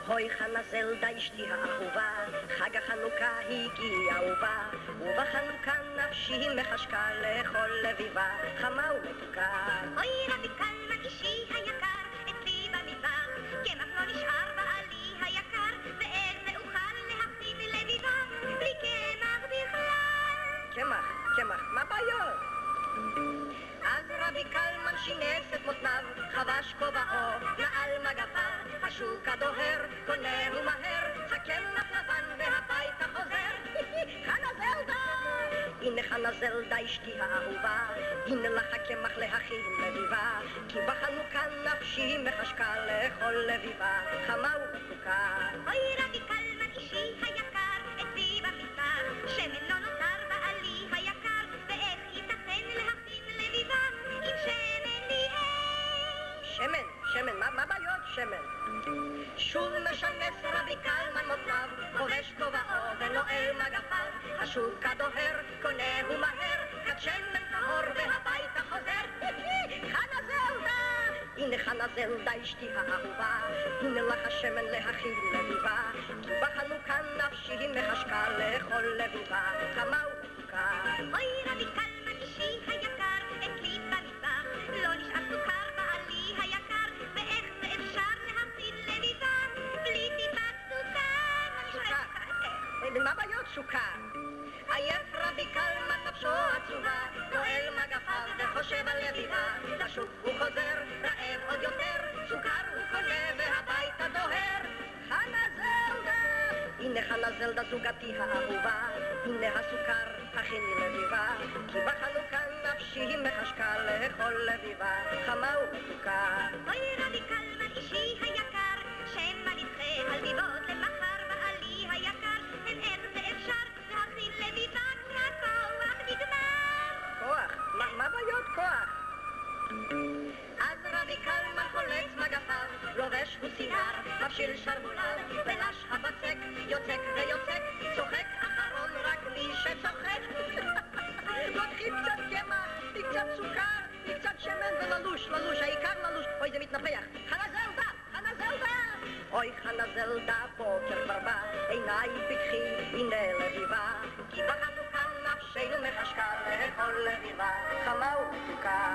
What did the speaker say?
הוי חנה זלדה אשתי האהובה, חג החנוכה הגיע ובא, ובחנוכה נפשי מחשקה לכל לביבה, חמה ומתוקה. אוי רבי קלמן אישי היקר, אצלי במטבח, קמח לא נשאר בעלי היקר, ואיך זה אוכל להכין לביבה, בלי קמח בכלל. קמח, מה בעיות? אז רבי קלמן שינס את מותניו, חבש כובעו, נעל מגפיו, השוק הדוהר, קונה ומהר, הקמח לבן והביתה חוזר. חנה זלדה! הנה חנה זלדה אשתי האהובה, הנה לך הקמח להכין לביבה, כי בחנוכה נפשי מחשקה לכל לביבה, חמה ומתוקה. אוי רבי קלמן אישי היקר, אצלי במטבח, שמן לא נותר בעלי היקר, ואיך ייתכן להכין לביבה, אם שמן לי אין. שמן, מה בעיות שמן? שוב משנס רבי קלמן מותניו, חובש כובעו ונועל מגפיו, השוק הדוהר, קונה ומהר, כד שמן טהור והביתה חוזר. חנה זלדה! הנה חנה זלדה אשתי האהובה, הנה לך השמן להכין לביבה, כי בחנוכה נפשי מחשקה לכל לביבה, חמה ומתוקה. אוי רבי קלמן אישי היקר, אצלי במטבח, לא נשאר סוכר בעלי היקר, ואיך זה אפשר להכין לביבה, בלי טיפת סוכר. מה בעיות סוכר? עייף רבי קלמן נפשו עצובה, נועל מגפיו וחושב על לביבה, לשוק הוא חוזר, רעב עוד יותר, סוכר הוא קונה והביתה דוהר. חנה זלדה! הנה חנה זלדה זוגתי האהובה, הנה הסוכר הכיני לביבה, כי בחנוכה נפשי מחשקה לכל לביבה, חמה ומתוקה. אוי רבי קלמן אישי היקר, שמא נדחה על ביבות למחר בעלי היקר, אין איך זה אפשר להכין לביבה, רק כוח נגמר. כוח? מה בעיות כוח? אז רבי קלמן חולץ מגפיו, לובש הוא שיער, מפשיל שרמוליו, ולש הבצק, יוצק ויוצק, צוחק אחרון רק מי שצוחק. לוקחים קצת קמח, קצת סוכר, קצת שמן וללוש, העיקר ללוש. אוי, זה מתנפח. חנה זלדה! אוי, חנה זלדה, בוקר כבר בא, עיניי פקחי, הנה לביבה, כי בחנוכה נפשנו מחשקה לכל לביבה, חמה ומתוקה.